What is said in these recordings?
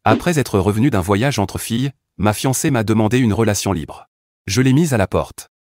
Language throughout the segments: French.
Après être revenu d'un voyage entre filles, ma fiancée m'a demandé une relation libre. Je l'ai mise à la porte.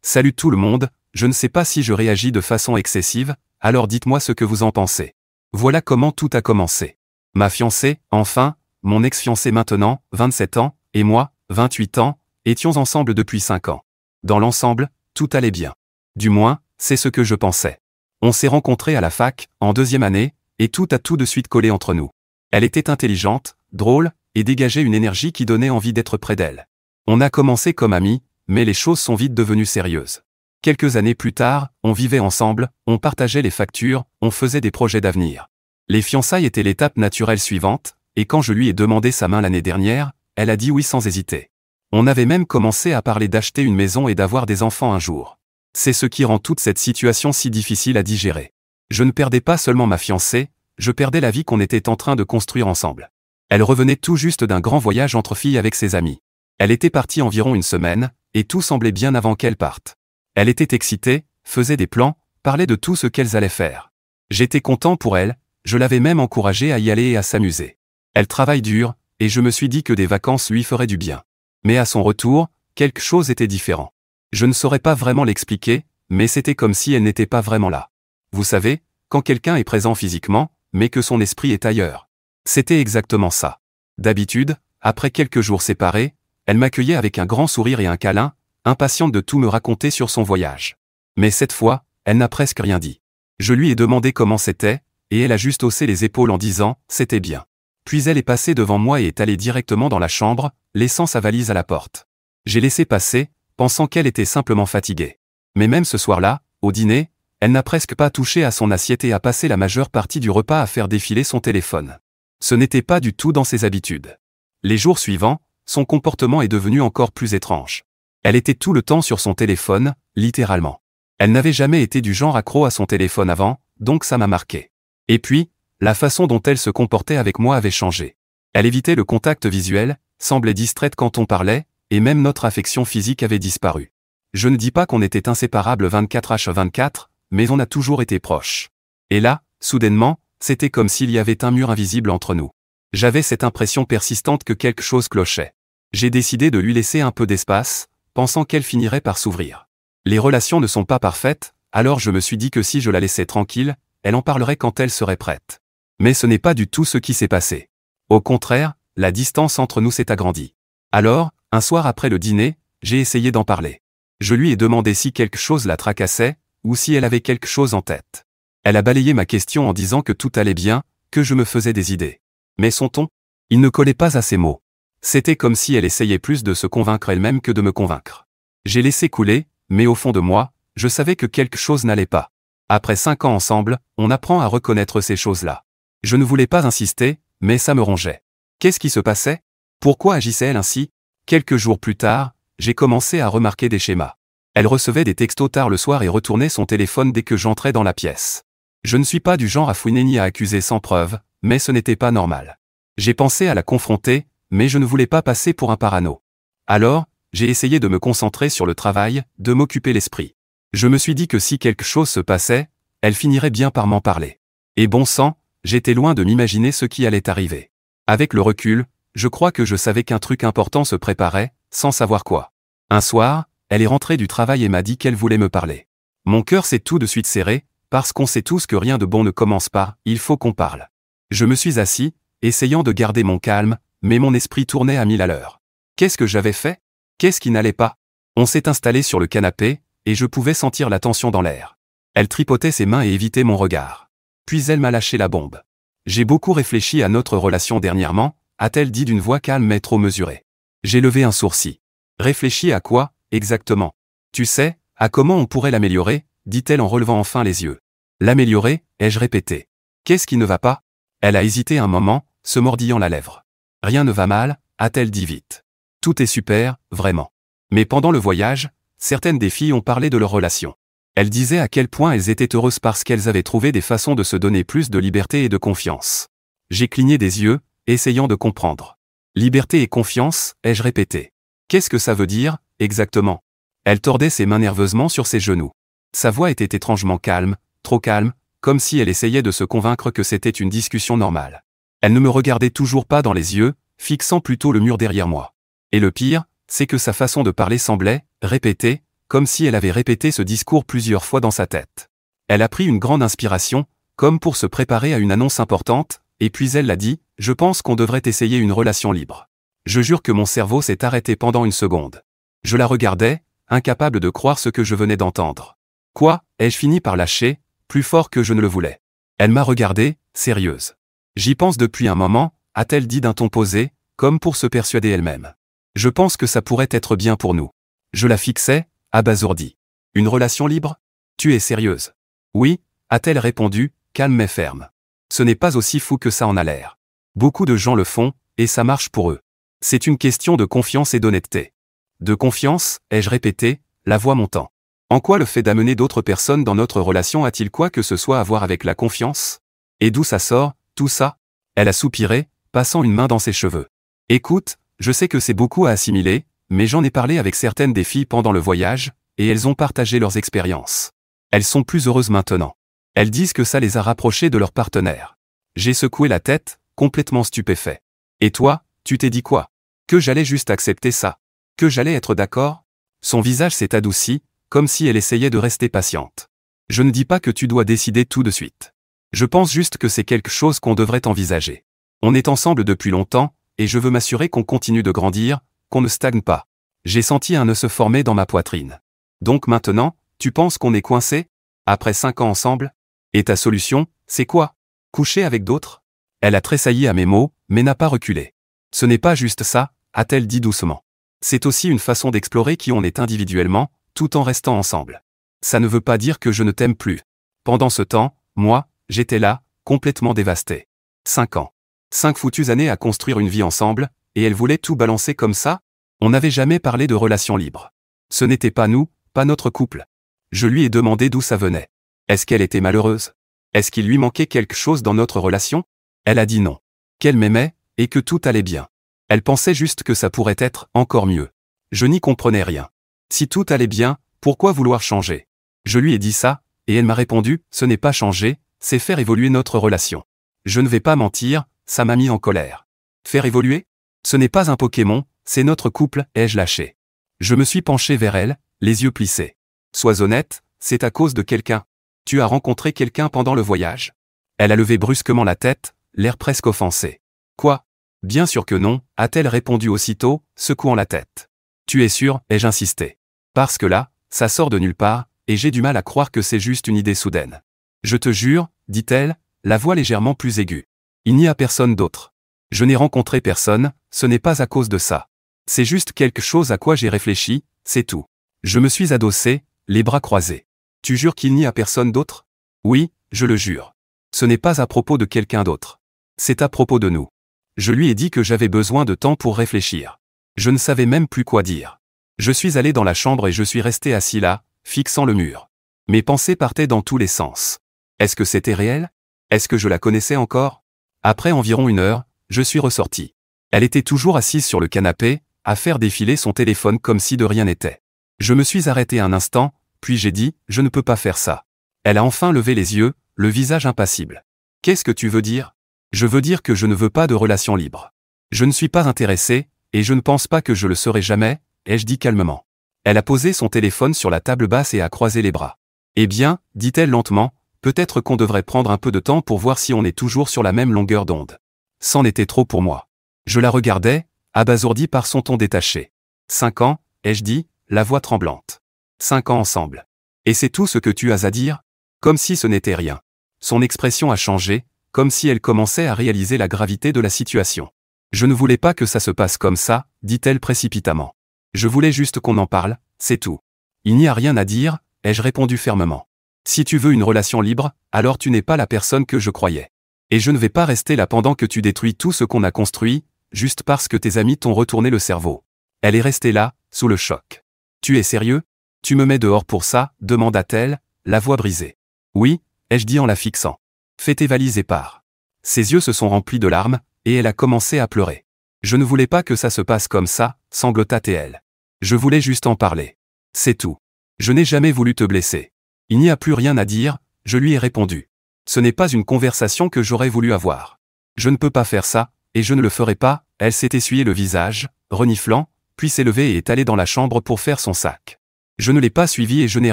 Salut tout le monde, je ne sais pas si je réagis de façon excessive, alors dites-moi ce que vous en pensez. Voilà comment tout a commencé. Ma fiancée, enfin, mon ex-fiancé maintenant, 27 ans, et moi, 28 ans, étions ensemble depuis 5 ans. Dans l'ensemble, tout allait bien. Du moins, c'est ce que je pensais. On s'est rencontrés à la fac, en 2e année, et tout a tout de suite collé entre nous. Elle était intelligente, drôle, et dégageait une énergie qui donnait envie d'être près d'elle. On a commencé comme amis, mais les choses sont vite devenues sérieuses. Quelques années plus tard, on vivait ensemble, on partageait les factures, on faisait des projets d'avenir. Les fiançailles étaient l'étape naturelle suivante, et quand je lui ai demandé sa main l'année dernière, elle a dit oui sans hésiter. On avait même commencé à parler d'acheter une maison et d'avoir des enfants un jour. C'est ce qui rend toute cette situation si difficile à digérer. Je ne perdais pas seulement ma fiancée, je perdais la vie qu'on était en train de construire ensemble. Elle revenait tout juste d'un grand voyage entre filles avec ses amis. Elle était partie environ une semaine, et tout semblait bien avant qu'elle parte. Elle était excitée, faisait des plans, parlait de tout ce qu'elles allaient faire. J'étais content pour elle, je l'avais même encouragée à y aller et à s'amuser. Elle travaille dur, et je me suis dit que des vacances lui feraient du bien. Mais à son retour, quelque chose était différent. Je ne saurais pas vraiment l'expliquer, mais c'était comme si elle n'était pas vraiment là. Vous savez, quand quelqu'un est présent physiquement, mais que son esprit est ailleurs. C'était exactement ça. D'habitude, après quelques jours séparés, elle m'accueillait avec un grand sourire et un câlin, impatiente de tout me raconter sur son voyage. Mais cette fois, elle n'a presque rien dit. Je lui ai demandé comment c'était, et elle a juste haussé les épaules en disant « c'était bien ». Puis elle est passée devant moi et est allée directement dans la chambre, laissant sa valise à la porte. J'ai laissé passer, pensant qu'elle était simplement fatiguée. Mais même ce soir-là, au dîner, elle n'a presque pas touché à son assiette et a passé la majeure partie du repas à faire défiler son téléphone. Ce n'était pas du tout dans ses habitudes. Les jours suivants, son comportement est devenu encore plus étrange. Elle était tout le temps sur son téléphone, littéralement. Elle n'avait jamais été du genre accro à son téléphone avant, donc ça m'a marqué. Et puis, la façon dont elle se comportait avec moi avait changé. Elle évitait le contact visuel, semblait distraite quand on parlait, et même notre affection physique avait disparu. Je ne dis pas qu'on était inséparables 24h24, mais on a toujours été proches. Et là, soudainement, c'était comme s'il y avait un mur invisible entre nous. J'avais cette impression persistante que quelque chose clochait. J'ai décidé de lui laisser un peu d'espace, pensant qu'elle finirait par s'ouvrir. Les relations ne sont pas parfaites, alors je me suis dit que si je la laissais tranquille, elle en parlerait quand elle serait prête. Mais ce n'est pas du tout ce qui s'est passé. Au contraire, la distance entre nous s'est agrandie. Alors, un soir après le dîner, j'ai essayé d'en parler. Je lui ai demandé si quelque chose la tracassait, ou si elle avait quelque chose en tête. Elle a balayé ma question en disant que tout allait bien, que je me faisais des idées. Mais son ton, il ne collait pas à ses mots. C'était comme si elle essayait plus de se convaincre elle-même que de me convaincre. J'ai laissé couler, mais au fond de moi, je savais que quelque chose n'allait pas. Après 5 ans ensemble, on apprend à reconnaître ces choses-là. Je ne voulais pas insister, mais ça me rongeait. Qu'est-ce qui se passait? Pourquoi agissait-elle ainsi? Quelques jours plus tard, j'ai commencé à remarquer des schémas. Elle recevait des textos tard le soir et retournait son téléphone dès que j'entrais dans la pièce. Je ne suis pas du genre à fouiner ni à accuser sans preuve, mais ce n'était pas normal. J'ai pensé à la confronter, mais je ne voulais pas passer pour un parano. Alors, j'ai essayé de me concentrer sur le travail, de m'occuper l'esprit. Je me suis dit que si quelque chose se passait, elle finirait bien par m'en parler. Et bon sang, j'étais loin de m'imaginer ce qui allait arriver. Avec le recul, je crois que je savais qu'un truc important se préparait, sans savoir quoi. Un soir, elle est rentrée du travail et m'a dit qu'elle voulait me parler. Mon cœur s'est tout de suite serré, parce qu'on sait tous que rien de bon ne commence par « il faut qu'on parle ». Je me suis assis, essayant de garder mon calme, mais mon esprit tournait à 1000 à l'heure. Qu'est-ce que j'avais fait? Qu'est-ce qui n'allait pas? On s'est installé sur le canapé, et je pouvais sentir la tension dans l'air. Elle tripotait ses mains et évitait mon regard. Puis elle m'a lâché la bombe. J'ai beaucoup réfléchi à notre relation dernièrement, a-t-elle dit d'une voix calme mais trop mesurée. J'ai levé un sourcil. Réfléchi à quoi, exactement? Tu sais, à comment on pourrait l'améliorer, dit-elle en relevant enfin les yeux. L'améliorer, ai-je répété. Qu'est-ce qui ne va pas? Elle a hésité un moment, se mordillant la lèvre. Rien ne va mal, a-t-elle dit vite. Tout est super, vraiment. Mais pendant le voyage, certaines des filles ont parlé de leur relation. Elles disaient à quel point elles étaient heureuses parce qu'elles avaient trouvé des façons de se donner plus de liberté et de confiance. J'ai cligné des yeux, essayant de comprendre. Liberté et confiance, ai-je répété. Qu'est-ce que ça veut dire, exactement? Elle tordait ses mains nerveusement sur ses genoux. Sa voix était étrangement calme, trop calme, comme si elle essayait de se convaincre que c'était une discussion normale. Elle ne me regardait toujours pas dans les yeux, fixant plutôt le mur derrière moi. Et le pire, c'est que sa façon de parler semblait, répéter, comme si elle avait répété ce discours plusieurs fois dans sa tête. Elle a pris une grande inspiration, comme pour se préparer à une annonce importante, et puis elle l'a dit, « Je pense qu'on devrait essayer une relation libre. » Je jure que mon cerveau s'est arrêté pendant une seconde. Je la regardais, incapable de croire ce que je venais d'entendre. Quoi, ai-je fini par lâcher, plus fort que je ne le voulais. Elle m'a regardé, sérieuse. J'y pense depuis un moment, a-t-elle dit d'un ton posé, comme pour se persuader elle-même. Je pense que ça pourrait être bien pour nous. Je la fixais, abasourdi. Une relation libre? Tu es sérieuse? Oui, a-t-elle répondu, calme mais ferme. Ce n'est pas aussi fou que ça en a l'air. Beaucoup de gens le font, et ça marche pour eux. C'est une question de confiance et d'honnêteté. De confiance, ai-je répété, la voix montant. En quoi le fait d'amener d'autres personnes dans notre relation a-t-il quoi que ce soit à voir avec la confiance? Et d'où ça sort, tout ça? Elle a soupiré, passant une main dans ses cheveux. Écoute, je sais que c'est beaucoup à assimiler, mais j'en ai parlé avec certaines des filles pendant le voyage, et elles ont partagé leurs expériences. Elles sont plus heureuses maintenant. Elles disent que ça les a rapprochées de leur partenaire. J'ai secoué la tête, complètement stupéfait. Et toi, tu t'es dit quoi? Que j'allais juste accepter ça? Que j'allais être d'accord? Son visage s'est adouci, comme si elle essayait de rester patiente. Je ne dis pas que tu dois décider tout de suite. Je pense juste que c'est quelque chose qu'on devrait envisager. On est ensemble depuis longtemps, et je veux m'assurer qu'on continue de grandir, qu'on ne stagne pas. J'ai senti un nœud se former dans ma poitrine. Donc maintenant, tu penses qu'on est coincé? Après 5 ans ensemble? Et ta solution, c'est quoi? Coucher avec d'autres? Elle a tressailli à mes mots, mais n'a pas reculé. Ce n'est pas juste ça, a-t-elle dit doucement. C'est aussi une façon d'explorer qui on est individuellement, tout en restant ensemble. Ça ne veut pas dire que je ne t'aime plus. Pendant ce temps, moi, j'étais là, complètement dévasté. 5 ans. 5 foutues années à construire une vie ensemble, et elle voulait tout balancer comme ça? On n'avait jamais parlé de relation libre. Ce n'était pas nous, pas notre couple. Je lui ai demandé d'où ça venait. Est-ce qu'elle était malheureuse? Est-ce qu'il lui manquait quelque chose dans notre relation? Elle a dit non. Qu'elle m'aimait, et que tout allait bien. Elle pensait juste que ça pourrait être encore mieux. Je n'y comprenais rien. Si tout allait bien, pourquoi vouloir changer? Je lui ai dit ça, et elle m'a répondu, ce n'est pas changer, c'est faire évoluer notre relation. Je ne vais pas mentir, ça m'a mis en colère. Faire évoluer? Ce n'est pas un Pokémon, c'est notre couple, ai-je lâché. Je me suis penché vers elle, les yeux plissés. Sois honnête, c'est à cause de quelqu'un. Tu as rencontré quelqu'un pendant le voyage? Elle a levé brusquement la tête, l'air presque offensé. Quoi? Bien sûr que non, a-t-elle répondu aussitôt, secouant la tête. Tu es sûr, ai-je insisté. Parce que là, ça sort de nulle part, et j'ai du mal à croire que c'est juste une idée soudaine. Je te jure, dit-elle, la voix légèrement plus aiguë. Il n'y a personne d'autre. Je n'ai rencontré personne, ce n'est pas à cause de ça. C'est juste quelque chose à quoi j'ai réfléchi, c'est tout. Je me suis adossé, les bras croisés. Tu jures qu'il n'y a personne d'autre? Oui, je le jure. Ce n'est pas à propos de quelqu'un d'autre. C'est à propos de nous. Je lui ai dit que j'avais besoin de temps pour réfléchir. Je ne savais même plus quoi dire. Je suis allé dans la chambre et je suis resté assis là, fixant le mur. Mes pensées partaient dans tous les sens. Est-ce que c'était réel? Est-ce que je la connaissais encore? Après environ 1 heure, je suis ressorti. Elle était toujours assise sur le canapé, à faire défiler son téléphone comme si de rien n'était. Je me suis arrêté un instant, puis j'ai dit, je ne peux pas faire ça. Elle a enfin levé les yeux, le visage impassible. Qu'est-ce que tu veux dire? Je veux dire que je ne veux pas de relation libre. Je ne suis pas intéressé, et je ne pense pas que je le serai jamais, ai-je dit calmement. Elle a posé son téléphone sur la table basse et a croisé les bras. Eh bien, dit-elle lentement, peut-être qu'on devrait prendre un peu de temps pour voir si on est toujours sur la même longueur d'onde. C'en était trop pour moi. Je la regardais, abasourdi par son ton détaché. 5 ans, ai-je dit, la voix tremblante. 5 ans ensemble. Et c'est tout ce que tu as à dire? Comme si ce n'était rien. Son expression a changé, comme si elle commençait à réaliser la gravité de la situation. Je ne voulais pas que ça se passe comme ça, dit-elle précipitamment. Je voulais juste qu'on en parle, c'est tout. Il n'y a rien à dire, ai-je répondu fermement. Si tu veux une relation libre, alors tu n'es pas la personne que je croyais. Et je ne vais pas rester là pendant que tu détruis tout ce qu'on a construit, juste parce que tes amis t'ont retourné le cerveau. Elle est restée là, sous le choc. Tu es sérieux? Tu me mets dehors pour ça, demanda-t-elle, la voix brisée. Oui, ai-je dit en la fixant. Fais tes valises et pars. Ses yeux se sont remplis de larmes, et elle a commencé à pleurer. Je ne voulais pas que ça se passe comme ça, sanglota-t-elle. Je voulais juste en parler. C'est tout. Je n'ai jamais voulu te blesser. Il n'y a plus rien à dire, je lui ai répondu. Ce n'est pas une conversation que j'aurais voulu avoir. Je ne peux pas faire ça, et je ne le ferai pas. Elle s'est essuyé le visage, reniflant, puis s'est levée et est allée dans la chambre pour faire son sac. Je ne l'ai pas suivie et je n'ai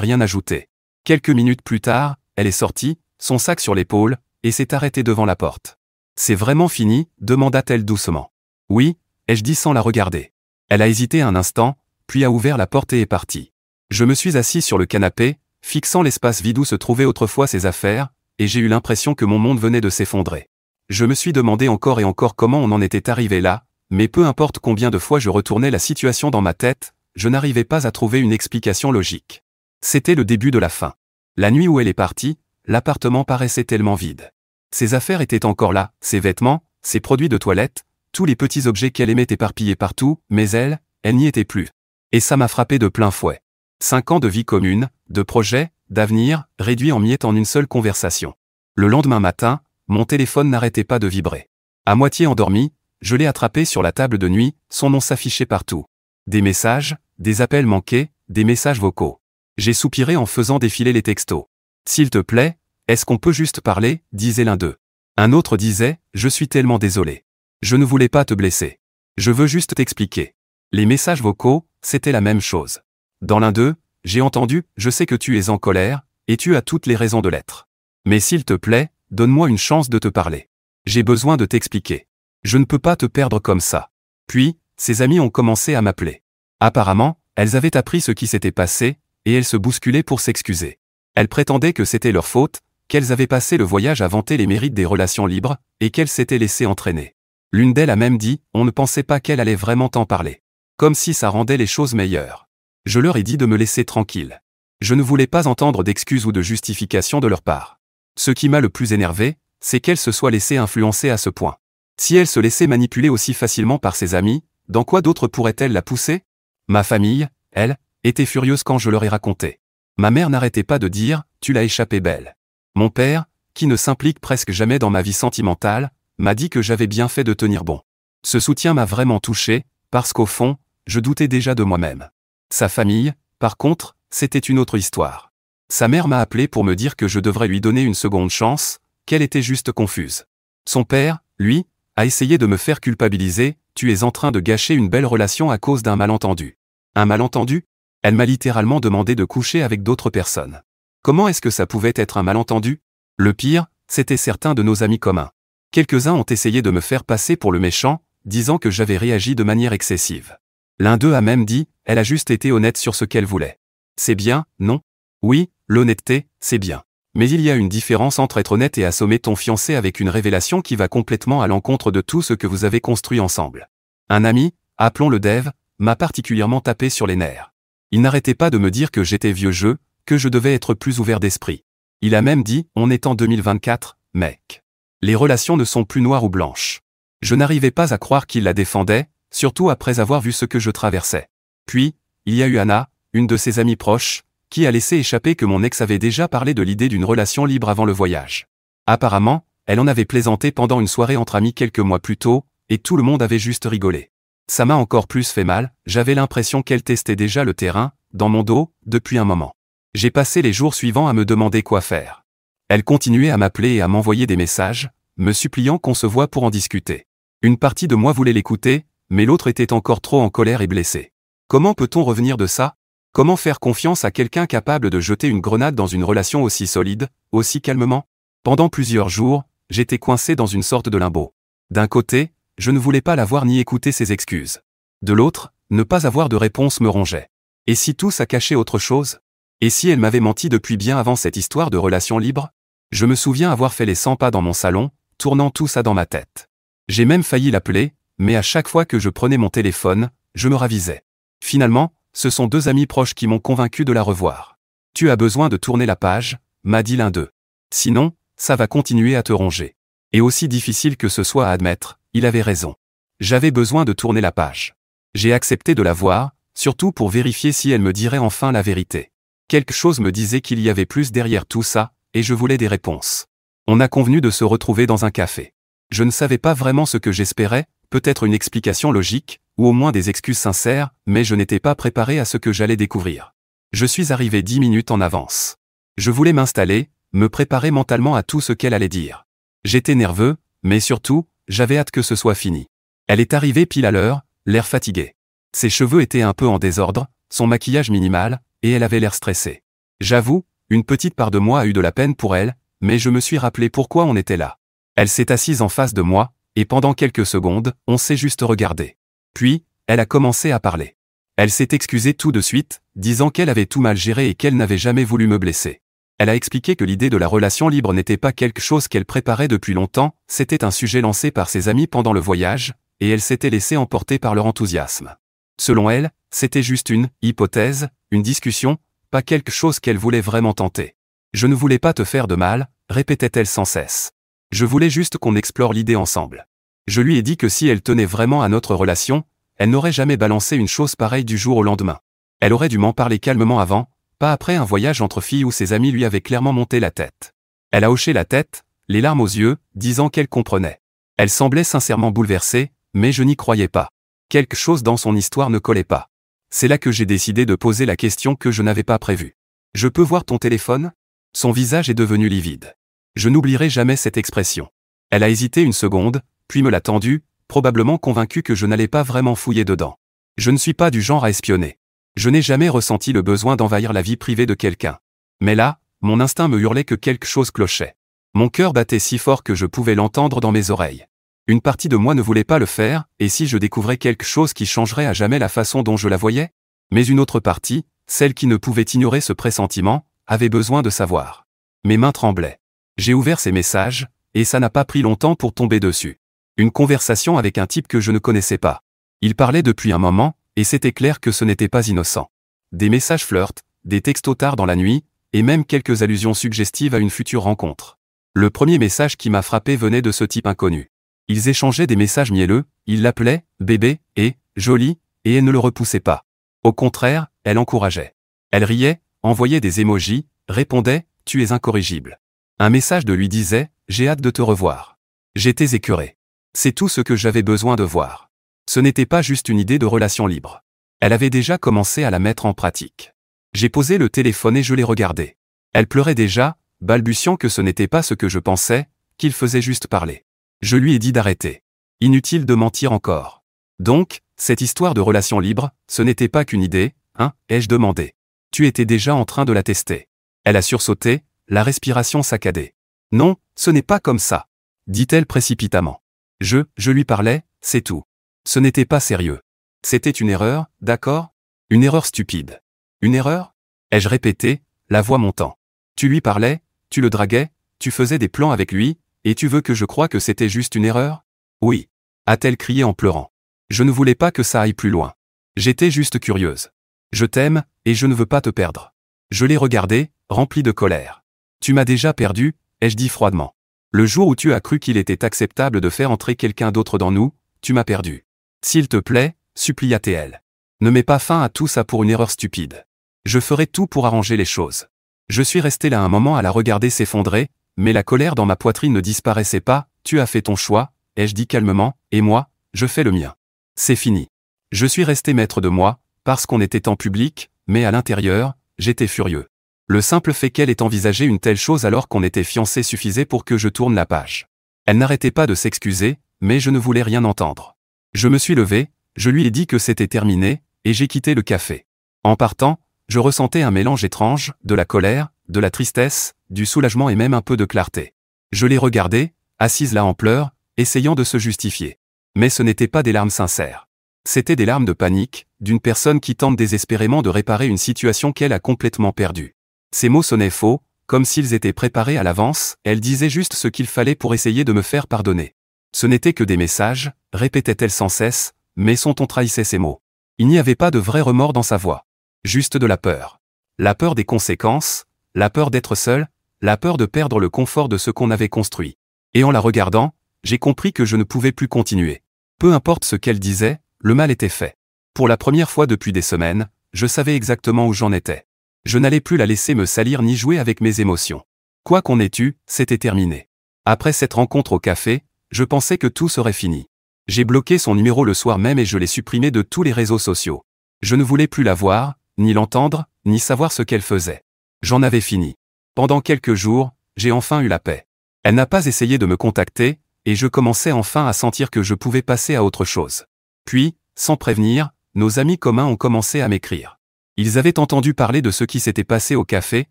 rien ajouté. Quelques minutes plus tard, elle est sortie, son sac sur l'épaule, et s'est arrêtée devant la porte. « C'est vraiment fini ?» demanda-t-elle doucement. « Oui » ai-je dit sans la regarder. Elle a hésité un instant, puis a ouvert la porte et est partie. Je me suis assis sur le canapé, fixant l'espace vide où se trouvaient autrefois ses affaires, et j'ai eu l'impression que mon monde venait de s'effondrer. Je me suis demandé encore et encore comment on en était arrivé là, mais peu importe combien de fois je retournais la situation dans ma tête, je n'arrivais pas à trouver une explication logique. C'était le début de la fin. La nuit où elle est partie, l'appartement paraissait tellement vide. Ses affaires étaient encore là, ses vêtements, ses produits de toilette, tous les petits objets qu'elle aimait éparpillés partout, mais elle n'y était plus. Et ça m'a frappé de plein fouet. 5 ans de vie commune, de projets, d'avenir, réduits en miettes en une seule conversation. Le lendemain matin, mon téléphone n'arrêtait pas de vibrer. À moitié endormi, je l'ai attrapé sur la table de nuit, son nom s'affichait partout. Des messages, des appels manqués, des messages vocaux. J'ai soupiré en faisant défiler les textos. « S'il te plaît, est-ce qu'on peut juste parler ?» disait l'un d'eux. Un autre disait « Je suis tellement désolé. Je ne voulais pas te blesser. Je veux juste t'expliquer. » Les messages vocaux, c'était la même chose. Dans l'un d'eux, j'ai entendu « Je sais que tu es en colère, et tu as toutes les raisons de l'être. Mais s'il te plaît, donne-moi une chance de te parler. J'ai besoin de t'expliquer. Je ne peux pas te perdre comme ça. » Puis, ses amis ont commencé à m'appeler. Apparemment, elles avaient appris ce qui s'était passé, et elles se bousculaient pour s'excuser. Elles prétendaient que c'était leur faute, qu'elles avaient passé le voyage à vanter les mérites des relations libres, et qu'elles s'étaient laissées entraîner. L'une d'elles a même dit « On ne pensait pas qu'elle allait vraiment t'en parler. » Comme si ça rendait les choses meilleures. Je leur ai dit de me laisser tranquille. Je ne voulais pas entendre d'excuses ou de justifications de leur part. Ce qui m'a le plus énervé, c'est qu'elle se soit laissée influencer à ce point. Si elle se laissait manipuler aussi facilement par ses amis, dans quoi d'autre pourrait-elle la pousser? Ma famille, elle, était furieuse quand je leur ai raconté. Ma mère n'arrêtait pas de dire « Tu l'as échappé belle ». Mon père, qui ne s'implique presque jamais dans ma vie sentimentale, m'a dit que j'avais bien fait de tenir bon. Ce soutien m'a vraiment touché, parce qu'au fond, je doutais déjà de moi-même. Sa famille, par contre, c'était une autre histoire. Sa mère m'a appelé pour me dire que je devrais lui donner une seconde chance, qu'elle était juste confuse. Son père, lui, a essayé de me faire culpabiliser « Tu es en train de gâcher une belle relation à cause d'un malentendu. » Un malentendu? Elle m'a littéralement demandé de coucher avec d'autres personnes. Comment est-ce que ça pouvait être un malentendu? Le pire, c'était certains de nos amis communs. Quelques-uns ont essayé de me faire passer pour le méchant, disant que j'avais réagi de manière excessive. L'un d'eux a même dit « Elle a juste été honnête sur ce qu'elle voulait. » C'est bien, non? Oui, l'honnêteté, c'est bien. Mais il y a une différence entre être honnête et assommer ton fiancé avec une révélation qui va complètement à l'encontre de tout ce que vous avez construit ensemble. Un ami, appelons-le Dave, m'a particulièrement tapé sur les nerfs. Il n'arrêtait pas de me dire que j'étais vieux jeu, que je devais être plus ouvert d'esprit. Il a même dit « On est en 2024, mec. Les relations ne sont plus noires ou blanches. » Je n'arrivais pas à croire qu'il la défendait, surtout après avoir vu ce que je traversais. Puis, il y a eu Anna, une de ses amies proches, qui a laissé échapper que mon ex avait déjà parlé de l'idée d'une relation libre avant le voyage. Apparemment, elle en avait plaisanté pendant une soirée entre amis quelques mois plus tôt, et tout le monde avait juste rigolé. Ça m'a encore plus fait mal, j'avais l'impression qu'elle testait déjà le terrain, dans mon dos, depuis un moment. J'ai passé les jours suivants à me demander quoi faire. Elle continuait à m'appeler et à m'envoyer des messages, me suppliant qu'on se voie pour en discuter. Une partie de moi voulait l'écouter, mais l'autre était encore trop en colère et blessée. Comment peut-on revenir de ça? Comment faire confiance à quelqu'un capable de jeter une grenade dans une relation aussi solide, aussi calmement? Pendant plusieurs jours, j'étais coincé dans une sorte de limbo. D'un côté, je ne voulais pas la voir ni écouter ses excuses. De l'autre, ne pas avoir de réponse me rongeait. Et si tout ça cachait autre chose? Et si elle m'avait menti depuis bien avant cette histoire de relation libre? Je me souviens avoir fait les 100 pas dans mon salon, tournant tout ça dans ma tête. J'ai même failli l'appeler, mais à chaque fois que je prenais mon téléphone, je me ravisais. Finalement, ce sont 2 amis proches qui m'ont convaincu de la revoir. « Tu as besoin de tourner la page », m'a dit l'un d'eux. « Sinon, ça va continuer à te ronger. » Et aussi difficile que ce soit à admettre, il avait raison. J'avais besoin de tourner la page. J'ai accepté de la voir, surtout pour vérifier si elle me dirait enfin la vérité. Quelque chose me disait qu'il y avait plus derrière tout ça, et je voulais des réponses. On a convenu de se retrouver dans un café. Je ne savais pas vraiment ce que j'espérais, peut-être une explication logique, ou au moins des excuses sincères, mais je n'étais pas préparé à ce que j'allais découvrir. Je suis arrivé 10 minutes en avance. Je voulais m'installer, me préparer mentalement à tout ce qu'elle allait dire. J'étais nerveux, mais surtout, j'avais hâte que ce soit fini. Elle est arrivée pile à l'heure, l'air fatigué. Ses cheveux étaient un peu en désordre, son maquillage minimal, et elle avait l'air stressée. J'avoue, une petite part de moi a eu de la peine pour elle, mais je me suis rappelé pourquoi on était là. Elle s'est assise en face de moi, et pendant quelques secondes, on s'est juste regardé. Puis, elle a commencé à parler. Elle s'est excusée tout de suite, disant qu'elle avait tout mal géré et qu'elle n'avait jamais voulu me blesser. Elle a expliqué que l'idée de la relation libre n'était pas quelque chose qu'elle préparait depuis longtemps, c'était un sujet lancé par ses amis pendant le voyage, et elle s'était laissée emporter par leur enthousiasme. Selon elle, c'était juste une hypothèse, une discussion, pas quelque chose qu'elle voulait vraiment tenter. Je ne voulais pas te faire de mal, répétait-elle sans cesse. Je voulais juste qu'on explore l'idée ensemble. Je lui ai dit que si elle tenait vraiment à notre relation, elle n'aurait jamais balancé une chose pareille du jour au lendemain. Elle aurait dû m'en parler calmement avant, pas après un voyage entre filles où ses amis lui avaient clairement monté la tête. Elle a hoché la tête, les larmes aux yeux, disant qu'elle comprenait. Elle semblait sincèrement bouleversée, mais je n'y croyais pas. Quelque chose dans son histoire ne collait pas. C'est là que j'ai décidé de poser la question que je n'avais pas prévue. « Je peux voir ton téléphone ?» Son visage est devenu livide. Je n'oublierai jamais cette expression. Elle a hésité une seconde, puis me l'a tendu, probablement convaincue que je n'allais pas vraiment fouiller dedans. Je ne suis pas du genre à espionner. Je n'ai jamais ressenti le besoin d'envahir la vie privée de quelqu'un. Mais là, mon instinct me hurlait que quelque chose clochait. Mon cœur battait si fort que je pouvais l'entendre dans mes oreilles. Une partie de moi ne voulait pas le faire, et si je découvrais quelque chose qui changerait à jamais la façon dont je la voyais? Mais une autre partie, celle qui ne pouvait ignorer ce pressentiment, avait besoin de savoir. Mes mains tremblaient. J'ai ouvert ces messages, et ça n'a pas pris longtemps pour tomber dessus. Une conversation avec un type que je ne connaissais pas. Il parlait depuis un moment, et c'était clair que ce n'était pas innocent. Des messages flirts, des textos tard dans la nuit, et même quelques allusions suggestives à une future rencontre. Le premier message qui m'a frappé venait de ce type inconnu. Ils échangeaient des messages mielleux, il l'appelait « bébé » et « joli », et elle ne le repoussait pas. Au contraire, elle encourageait. Elle riait, envoyait des émojis, répondait « tu es incorrigible ». Un message de lui disait « j'ai hâte de te revoir ». J'étais écœuré. C'est tout ce que j'avais besoin de voir. Ce n'était pas juste une idée de relation libre. Elle avait déjà commencé à la mettre en pratique. J'ai posé le téléphone et je l'ai regardée. Elle pleurait déjà, balbutiant que ce n'était pas ce que je pensais, qu'il faisait juste parler. Je lui ai dit d'arrêter. Inutile de mentir encore. Donc, cette histoire de relation libre, ce n'était pas qu'une idée, hein, ai-je demandé. Tu étais déjà en train de la tester. Elle a sursauté, la respiration saccadée. Non, ce n'est pas comme ça, dit-elle précipitamment. Je lui parlais, c'est tout. Ce n'était pas sérieux. C'était une erreur, d'accord? Une erreur stupide. Une erreur? Ai-je répété, la voix montant. Tu lui parlais, tu le draguais, tu faisais des plans avec lui, et tu veux que je croie que c'était juste une erreur? Oui, a-t-elle crié en pleurant. Je ne voulais pas que ça aille plus loin. J'étais juste curieuse. Je t'aime, et je ne veux pas te perdre. Je l'ai regardé, rempli de colère. Tu m'as déjà perdu, ai-je dit froidement. Le jour où tu as cru qu'il était acceptable de faire entrer quelqu'un d'autre dans nous, tu m'as perdu. S'il te plaît, supplia-t-elle. Ne mets pas fin à tout ça pour une erreur stupide. Je ferai tout pour arranger les choses. Je suis resté là un moment à la regarder s'effondrer, mais la colère dans ma poitrine ne disparaissait pas. Tu as fait ton choix, ai-je dit calmement, et moi, je fais le mien. C'est fini. Je suis resté maître de moi, parce qu'on était en public, mais à l'intérieur, j'étais furieux. Le simple fait qu'elle ait envisagé une telle chose alors qu'on était fiancés suffisait pour que je tourne la page. Elle n'arrêtait pas de s'excuser, mais je ne voulais rien entendre. Je me suis levé, je lui ai dit que c'était terminé, et j'ai quitté le café. En partant, je ressentais un mélange étrange, de la colère, de la tristesse, du soulagement et même un peu de clarté. Je l'ai regardée, assise là en pleurs, essayant de se justifier. Mais ce n'étaient pas des larmes sincères. C'étaient des larmes de panique, d'une personne qui tente désespérément de réparer une situation qu'elle a complètement perdue. Ces mots sonnaient faux, comme s'ils étaient préparés à l'avance, elle disait juste ce qu'il fallait pour essayer de me faire pardonner. Ce n'étaient que des messages, répétait-elle sans cesse, mais son ton trahissait ses mots. Il n'y avait pas de vrai remords dans sa voix. Juste de la peur. La peur des conséquences, la peur d'être seule, la peur de perdre le confort de ce qu'on avait construit. Et en la regardant, j'ai compris que je ne pouvais plus continuer. Peu importe ce qu'elle disait, le mal était fait. Pour la première fois depuis des semaines, je savais exactement où j'en étais. Je n'allais plus la laisser me salir ni jouer avec mes émotions. Quoi qu'on ait eu, c'était terminé. Après cette rencontre au café, je pensais que tout serait fini. J'ai bloqué son numéro le soir même et je l'ai supprimé de tous les réseaux sociaux. Je ne voulais plus la voir, ni l'entendre, ni savoir ce qu'elle faisait. J'en avais fini. Pendant quelques jours, j'ai enfin eu la paix. Elle n'a pas essayé de me contacter, et je commençais enfin à sentir que je pouvais passer à autre chose. Puis, sans prévenir, nos amis communs ont commencé à m'écrire. Ils avaient entendu parler de ce qui s'était passé au café,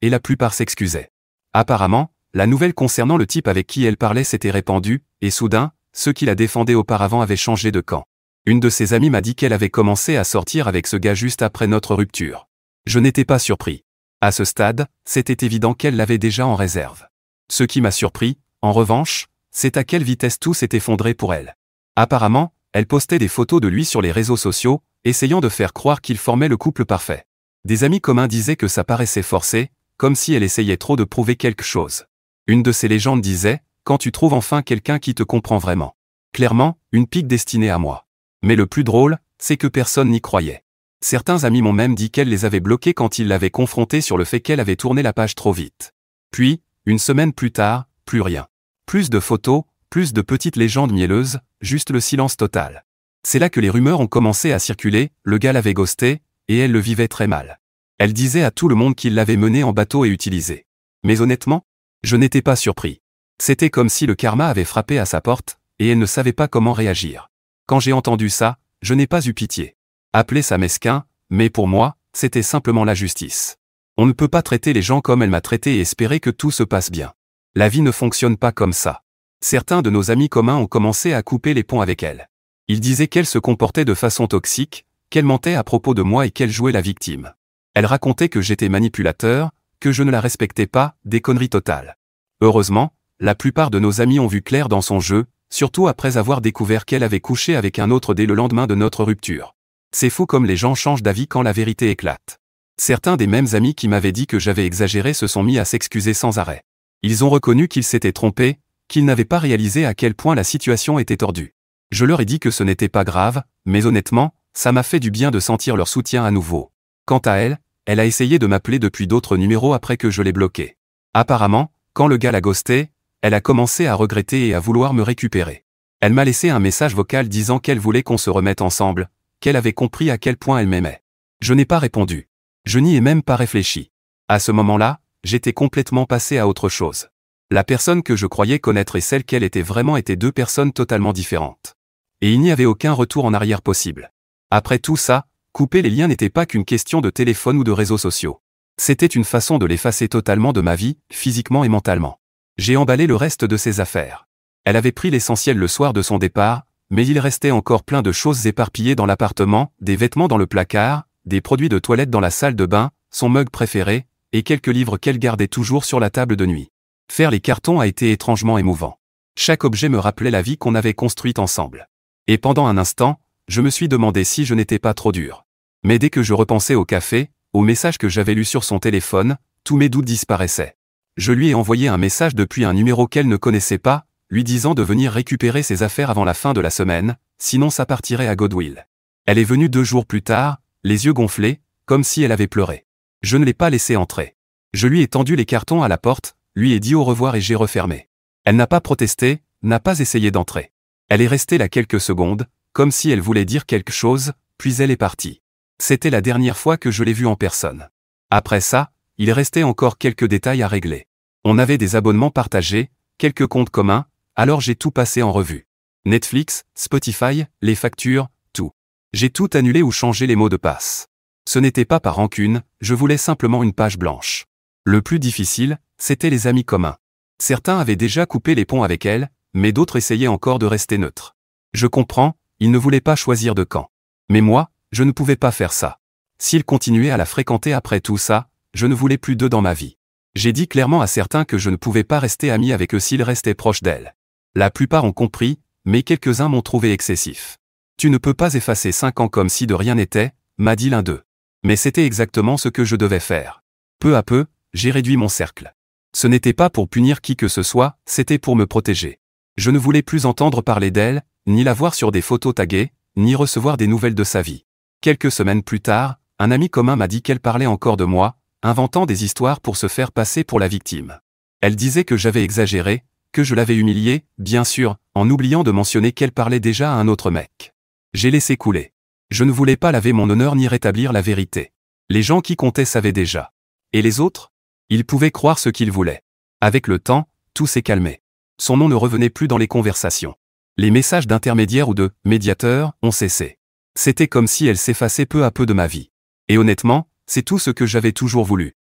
et la plupart s'excusaient. Apparemment, la nouvelle concernant le type avec qui elle parlait s'était répandue, et soudain, ceux qui la défendaient auparavant avaient changé de camp. Une de ses amies m'a dit qu'elle avait commencé à sortir avec ce gars juste après notre rupture. Je n'étais pas surpris. À ce stade, c'était évident qu'elle l'avait déjà en réserve. Ce qui m'a surpris, en revanche, c'est à quelle vitesse tout s'est effondré pour elle. Apparemment, elle postait des photos de lui sur les réseaux sociaux, essayant de faire croire qu'il formait le couple parfait. Des amis communs disaient que ça paraissait forcé, comme si elle essayait trop de prouver quelque chose. Une de ces légendes disait, quand tu trouves enfin quelqu'un qui te comprend vraiment. Clairement, une pique destinée à moi. Mais le plus drôle, c'est que personne n'y croyait. Certains amis m'ont même dit qu'elle les avait bloqués quand ils l'avaient confrontée sur le fait qu'elle avait tourné la page trop vite. Puis, une semaine plus tard, plus rien. Plus de photos, plus de petites légendes mielleuses, juste le silence total. C'est là que les rumeurs ont commencé à circuler, le gars l'avait ghosté, et elle le vivait très mal. Elle disait à tout le monde qu'il l'avait mené en bateau et utilisé. Mais honnêtement, je n'étais pas surpris. C'était comme si le karma avait frappé à sa porte, et elle ne savait pas comment réagir. Quand j'ai entendu ça, je n'ai pas eu pitié. Appeler ça mesquin, mais pour moi, c'était simplement la justice. On ne peut pas traiter les gens comme elle m'a traité et espérer que tout se passe bien. La vie ne fonctionne pas comme ça. Certains de nos amis communs ont commencé à couper les ponts avec elle. Ils disaient qu'elle se comportait de façon toxique, qu'elle mentait à propos de moi et qu'elle jouait la victime. Elle racontait que j'étais manipulateur, que je ne la respectais pas, des conneries totales. Heureusement, la plupart de nos amis ont vu clair dans son jeu, surtout après avoir découvert qu'elle avait couché avec un autre dès le lendemain de notre rupture. C'est fou comme les gens changent d'avis quand la vérité éclate. Certains des mêmes amis qui m'avaient dit que j'avais exagéré se sont mis à s'excuser sans arrêt. Ils ont reconnu qu'ils s'étaient trompés, qu'ils n'avaient pas réalisé à quel point la situation était tordue. Je leur ai dit que ce n'était pas grave, mais honnêtement, ça m'a fait du bien de sentir leur soutien à nouveau. Quant à elle, elle a essayé de m'appeler depuis d'autres numéros après que je l'ai bloquée. Apparemment, quand le gars l'a ghosté, elle a commencé à regretter et à vouloir me récupérer. Elle m'a laissé un message vocal disant qu'elle voulait qu'on se remette ensemble, qu'elle avait compris à quel point elle m'aimait. Je n'ai pas répondu. Je n'y ai même pas réfléchi. À ce moment-là, j'étais complètement passé à autre chose. La personne que je croyais connaître et celle qu'elle était vraiment étaient deux personnes totalement différentes. Et il n'y avait aucun retour en arrière possible. Après tout ça, couper les liens n'était pas qu'une question de téléphone ou de réseaux sociaux. C'était une façon de l'effacer totalement de ma vie, physiquement et mentalement. J'ai emballé le reste de ses affaires. Elle avait pris l'essentiel le soir de son départ, mais il restait encore plein de choses éparpillées dans l'appartement, des vêtements dans le placard, des produits de toilette dans la salle de bain, son mug préféré, et quelques livres qu'elle gardait toujours sur la table de nuit. Faire les cartons a été étrangement émouvant. Chaque objet me rappelait la vie qu'on avait construite ensemble. Et pendant un instant, je me suis demandé si je n'étais pas trop dur. Mais dès que je repensais au café, au message que j'avais lu sur son téléphone, tous mes doutes disparaissaient. Je lui ai envoyé un message depuis un numéro qu'elle ne connaissait pas, lui disant de venir récupérer ses affaires avant la fin de la semaine, sinon ça partirait à Goodwill. Elle est venue 2 jours plus tard, les yeux gonflés, comme si elle avait pleuré. Je ne l'ai pas laissée entrer. Je lui ai tendu les cartons à la porte, lui ai dit au revoir et j'ai refermé. Elle n'a pas protesté, n'a pas essayé d'entrer. Elle est restée là quelques secondes, comme si elle voulait dire quelque chose, puis elle est partie. C'était la dernière fois que je l'ai vue en personne. Après ça, il restait encore quelques détails à régler. On avait des abonnements partagés, quelques comptes communs, alors j'ai tout passé en revue. Netflix, Spotify, les factures, tout. J'ai tout annulé ou changé les mots de passe. Ce n'était pas par rancune, je voulais simplement une page blanche. Le plus difficile, c'était les amis communs. Certains avaient déjà coupé les ponts avec elle, mais d'autres essayaient encore de rester neutres. Je comprends, ils ne voulaient pas choisir de camp. Mais moi, je ne pouvais pas faire ça. S'ils continuaient à la fréquenter après tout ça, je ne voulais plus d'eux dans ma vie. J'ai dit clairement à certains que je ne pouvais pas rester ami avec eux s'ils restaient proches d'elle. La plupart ont compris, mais quelques-uns m'ont trouvé excessif. Tu ne peux pas effacer 5 ans comme si de rien n'était, m'a dit l'un d'eux. Mais c'était exactement ce que je devais faire. Peu à peu, j'ai réduit mon cercle. Ce n'était pas pour punir qui que ce soit, c'était pour me protéger. Je ne voulais plus entendre parler d'elle, ni la voir sur des photos taguées, ni recevoir des nouvelles de sa vie. Quelques semaines plus tard, un ami commun m'a dit qu'elle parlait encore de moi, inventant des histoires pour se faire passer pour la victime. Elle disait que j'avais exagéré, que je l'avais humiliée, bien sûr, en oubliant de mentionner qu'elle parlait déjà à un autre mec. J'ai laissé couler. Je ne voulais pas laver mon honneur ni rétablir la vérité. Les gens qui comptaient savaient déjà. Et les autres ? Ils pouvaient croire ce qu'ils voulaient. Avec le temps, tout s'est calmé. Son nom ne revenait plus dans les conversations. Les messages d'intermédiaire ou de « médiateur » ont cessé. C'était comme si elle s'effaçait peu à peu de ma vie. Et honnêtement, c'est tout ce que j'avais toujours voulu.